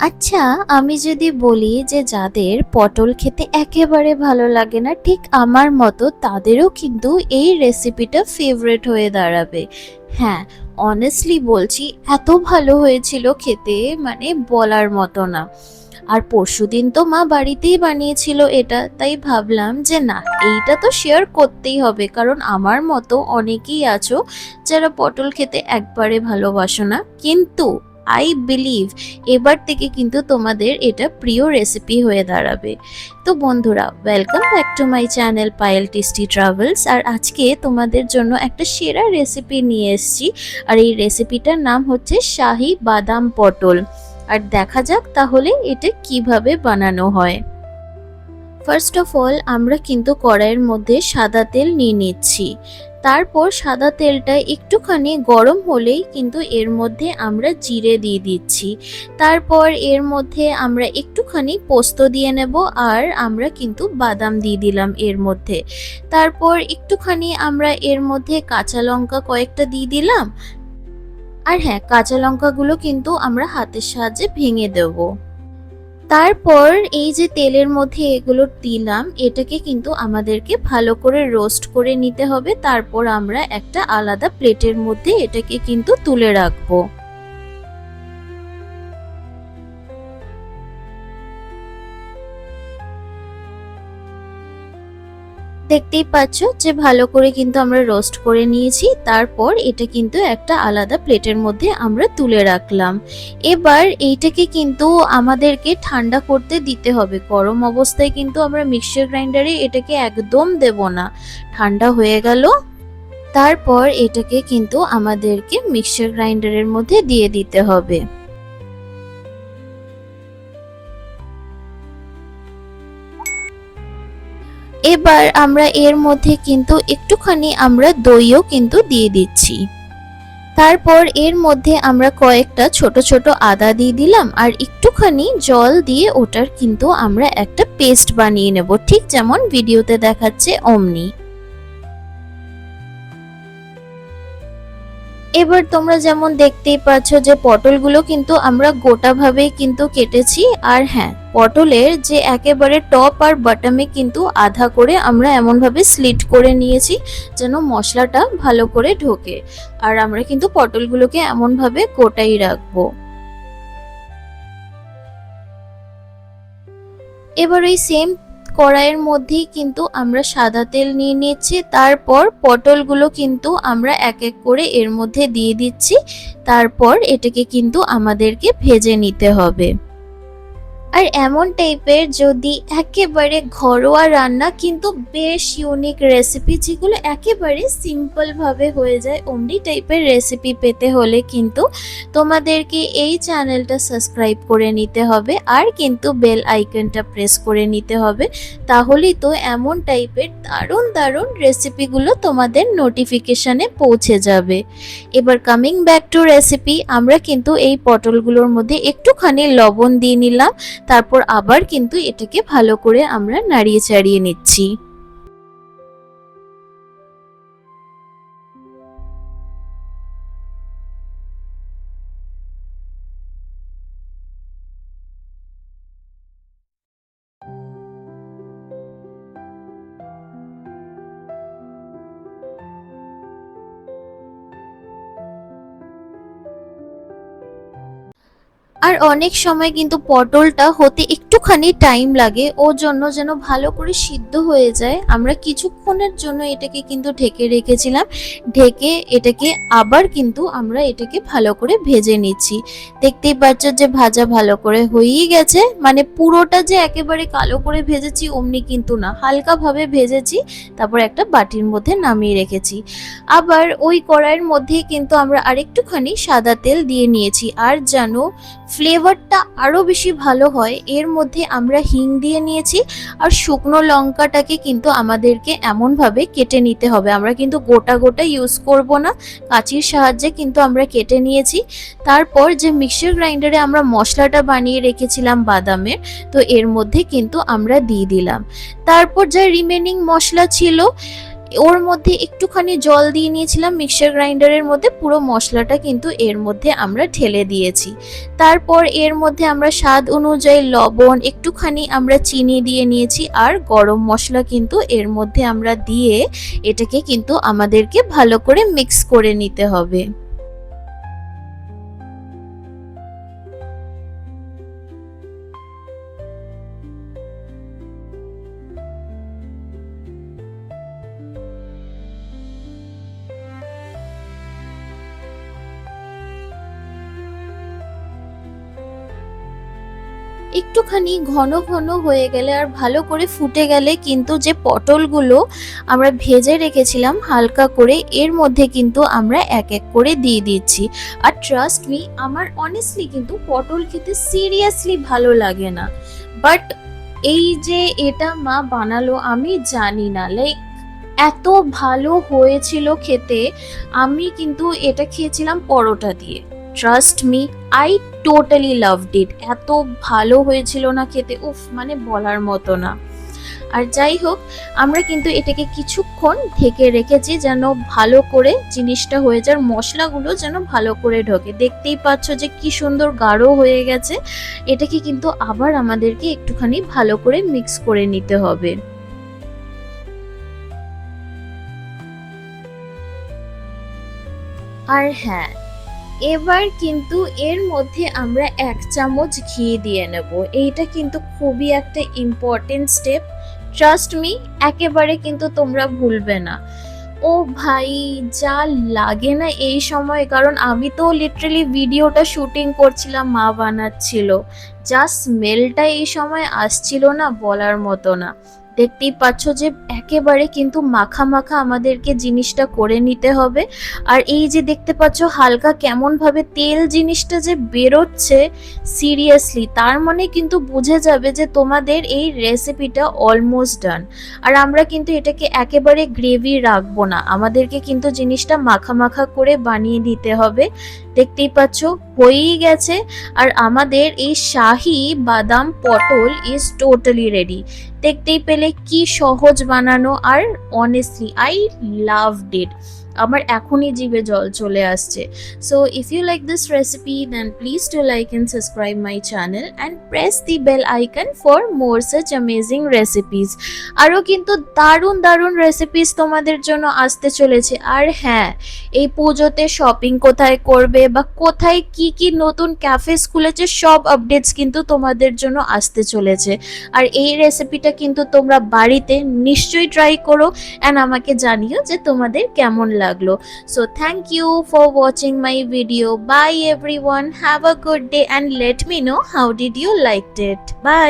আচ্ছা, আমি যদি বলি যে যাদের পটল খেতে একেবারে ভালো লাগে না ঠিক আমার মতো তাদেরও কিন্তু এই রেসিপিটা ফেভারিট হয়ে দাঁড়াবে। হ্যাঁ, অনেস্টলি বলছি এত ভালো হয়েছিল খেতে, মানে বলার মতো না। আর পরশুদিন তো মা বাড়িতেই বানিয়েছিল এটা, তাই ভাবলাম যে না, এইটা তো শেয়ার করতেই হবে, কারণ আমার মতো অনেকেই আছো যারা পটল খেতে একবারে ভালোবাসো না, কিন্তু আই বিলিভ এবার থেকে কিন্তু তোমাদের এটা প্রিয় রেসিপি হয়ে দাঁড়াবে। তো বন্ধুরা, welcome back to my channel Payel tasty travels. আর আজকে তোমাদের জন্য একটা সেরা রেসিপি নিয়ে এসেছি। আর এই রেসিপিটার নাম হচ্ছে শাহী বাদাম পটল। আর দেখা যাক তাহলে এটা কিভাবে বানানো হয়। ফার্স্ট অফ অল আমরা কিন্তু কড়াইয়ের মধ্যে সাদা তেল নিয়ে নিচ্ছি। তারপর সাদা তেলটা একটুখানি গরম হলেই কিন্তু এর মধ্যে আমরা জিরে দিয়ে দিচ্ছি। তারপর এর মধ্যে আমরা একটুখানি পোস্ত দিয়ে নেব, আর আমরা কিন্তু বাদাম দিয়ে দিলাম এর মধ্যে। তারপর একটুখানি আমরা এর মধ্যে কাঁচা লঙ্কা কয়েকটা দিয়ে দিলাম। আর হ্যাঁ, কাঁচা লঙ্কাগুলো কিন্তু আমরা হাতের সাহায্যে ভেঙে দেবো। তারপর এই যে তেলের মধ্যে এগুলো দিলাম, এটাকে কিন্তু আমাদেরকে ভালো করে রোস্ট করে নিতে হবে। তারপর আমরা একটা আলাদা প্লেটের মধ্যে এটাকে কিন্তু তুলে রাখবো। দেখতেই পাচ্ছ যে ভালো করে কিন্তু আমরা রোস্ট করে নিয়েছি। তারপর এটা কিন্তু একটা আলাদা প্লেটের মধ্যে আমরা তুলে রাখলাম। এবার এইটাকে কিন্তু আমাদেরকে ঠান্ডা করতে দিতে হবে। গরম অবস্থায় কিন্তু আমরা মিক্সচার গ্রাইন্ডারে এটাকে একদম দেব না। ঠান্ডা হয়ে গেল, তারপর এটাকে কিন্তু আমাদেরকে মিক্সচার গ্রাইন্ডারের মধ্যে দিয়ে দিতে হবে। এবার আমরা এর মধ্যে কিন্তু একটুখানি আমরা দইও কিন্তু দিয়ে দিচ্ছি। তারপর এর মধ্যে আমরা কয়েকটা ছোট ছোট আদা দিয়ে দিলাম, আর একটুখানি জল দিয়ে ওটার কিন্তু আমরা একটা পেস্ট বানিয়ে নেব, ঠিক যেমন ভিডিওতে দেখাচ্ছে অমনি। এবার তোমরা যেমন দেখতেই পাচ্ছ যে পটলগুলো কিন্তু আমরা গোটাভাবেই কিন্তু কেটেছি। আর হ্যাঁ, পটলের যে একেবারে টপ আর বটমে কিন্তু আধা করে আমরা এমনভাবে স্লিট করে নিয়েছি যেন মশলাটা ভালো করে ঢোকে। আর আমরা কিন্তু পটলগুলোকে এমনভাবে গোটাই রাখবো। এবার ওই সেম কড়াইয়ের মধ্যেই কিন্তু আমরা সাদা তেল নিয়ে নিচ্ছি। তারপর পটলগুলো কিন্তু আমরা এক এক করে এর মধ্যে দিয়ে দিচ্ছি। তারপর এটাকে কিন্তু আমাদেরকে ভেজে নিতে হবে। আর এমন টাইপের যদি একেবারে ঘরোয়া রান্না, কিন্তু বেশ ইউনিক রেসিপি যেগুলো একেবারে সিম্পল ভাবে হয়ে যায়, অমনি টাইপের রেসিপি পেতে হলে কিন্তু তোমাদেরকে এই চ্যানেলটা সাবস্ক্রাইব করে নিতে হবে, আর কিন্তু বেল আইকনটা প্রেস করে নিতে হবে। তাহলেই তো এমন টাইপের দারুণ দারুণ রেসিপিগুলো তোমাদের নোটিফিকেশানে পৌঁছে যাবে। এবার কামিং ব্যাক টু রেসিপি, আমরা কিন্তু এই পটলগুলোর মধ্যে একটুখানি লবণ দিয়ে নিলাম। তারপর আবার কিন্তু এটাকে ভালো করে আমরা নাড়িয়ে চাড়িয়ে নিচ্ছি। আর অনেক সময় কিন্তু পটলটা হতে একটুখানি টাইম লাগে, ওর জন্য যেন ভালো করে সিদ্ধ হয়ে যায় আমরা কিছুক্ষণের জন্য এটাকে কিন্তু ঢেকে রেখেছিলাম। ঢেকে এটাকে আবার কিন্তু আমরা এটাকে ভালো করে ভেজে নিচ্ছি। দেখতেই পাচ্ছ যে ভাজা ভালো করে হয়েই গেছে, মানে পুরোটা যে একেবারে কালো করে ভেজেছি অমনি কিন্তু না, হালকাভাবে ভেজেছি। তারপর একটা বাটির মধ্যে নামিয়ে রেখেছি। আবার ওই কড়াইয়ের মধ্যেই কিন্তু আমরা আরেকটুখানি সাদা তেল দিয়ে নিয়েছি। আর জানো, ফ্লেভারটা আরো বেশি ভালো হয় এর মধ্যে আমরা হিং দিয়ে নিয়েছি। আর শুকনো লঙ্কাটাকে কিন্তু আমাদেরকে এমনভাবে কেটে নিতে হবে, আমরা কিন্তু গোটা গোটা ইউজ করব না, কাঁচির সাহায্যে কিন্তু আমরা কেটে নিয়েছি। তারপর যে মিক্সচার গ্রাইন্ডারে আমরা মশলাটা বানিয়ে রেখেছিলাম বাদামের, তো এর মধ্যে কিন্তু আমরা দিয়ে দিলাম। তারপর যা রিমেনিং মশলা ছিল ওর মধ্যে একটুখানি জল দিয়ে নিয়েছিলাম মিক্সচার গ্রাইন্ডারের মধ্যে, পুরো মশলাটা কিন্তু এর মধ্যে আমরা ঢেলে দিয়েছি। তারপর এর মধ্যে আমরা স্বাদ অনুযায়ী লবণ, একটুখানি আমরা চিনি দিয়ে নিয়েছি, আর গরম মশলা কিন্তু এর মধ্যে আমরা দিয়ে এটাকে কিন্তু আমাদেরকে ভালো করে মিক্স করে নিতে হবে। একটুখানি ঘন ঘন হয়ে গেলে আর ভালো করে ফুটে গেলে কিন্তু যে পটলগুলো আমরা ভেজে রেখেছিলাম হালকা করে, এর মধ্যে কিন্তু আমরা এক এক করে দিয়ে দিচ্ছি। আর ট্রাস্ট মি, আমার অনেস্টলি কিন্তু পটল খেতে সিরিয়াসলি ভালো লাগে না, বাট এই যে এটা মা বানালো আমি জানি না, লাইক এত ভালো হয়েছিল খেতে। আমি কিন্তু এটা খেয়েছিলাম পরোটা দিয়ে। Trust me, I totally loved it. এত ভালো হয়েছিল না খেতে, উফ, মানে বলার মতো না। আর যাই হোক, আমরা কিন্তু এটাকে কিছুক্ষণ ঢেকে রেখেছি যেন ভালো করে জিনিসটা হয়ে যায়, মশলাগুলো যেন ভালো করে ঢোকে। দেখতেই পাচ্ছ যে কি সুন্দর গাঢ় হয়ে গেছে। এটাকে কিন্তু আবার আমাদেরকে একটুখানি ভালো করে মিক্স করে নিতে হবে। আর হ্যাঁ, এবার কিন্তু এর মধ্যে আমরা 1 চামচ ঘি দিয়ে নেব। এইটা কিন্তু খুবই একটা ইম্পর্টেন্ট স্টেপ। ট্রাস্ট মি, একেবারে কিন্তু তোমরা ভুলবে না। ও ভাই, যা লাগে না এই সময়, কারণ আমি তো লিটারালি ভিডিওটা শুটিং করছিলাম, মা বানাচ্ছিল, যা স্মেলটা এই সময় আসছিল না বলার মতো না। দেখতেই পাচ্ছ যে একেবারে কিন্তু মাখা মাখা আমাদেরকে জিনিসটা করে নিতে হবে। আর এই যে দেখতে পাচ্ছ হালকা কেমন ভাবে তেল জিনিসটা যে বেরোচ্ছে, সিরিয়াসলি তার মানে কিন্তু বুঝে যাবে যে তোমাদের এই রেসিপিটা অলমোস্ট ডান। আর আমরা কিন্তু এটাকে একেবারে গ্রেভি রাখবো না, আমাদেরকে কিন্তু জিনিসটা মাখা মাখা করে বানিয়ে দিতে হবে। দেখতেই পাচ্ছ হয়েই গেছে। আর আমাদের এই শাহি বাদাম পটল ইজ টোটালি রেডি। দেখতেই পেলে কি সহজ বানানো, আর অনেস্টলি আই লাভড ইট। আমার এখনই জিভে জল চলে আসছে। So if you like this recipe then please do like and subscribe my channel and press the bell icon for more such amazing recipes. আরও কিন্তু দারুণ দারুণ রেসিপিস তোমাদের জন্য আসতে চলেছে। আর হ্যাঁ, এই পুজোতে শপিং কোথায় করবে বা কোথায় কি কি নতুন ক্যাফেস খুলেছে, সব আপডেটস কিন্তু তোমাদের জন্য আসতে চলেছে। আর এই রেসিপিটা কিন্তু তোমরা বাড়িতে নিশ্চয়ই ট্রাই করো অ্যান্ড আমাকে জানিও যে তোমাদের কেমন লাগলো। So thank you for watching my video. Bye everyone, have a good day and let me know how did you liked it. By.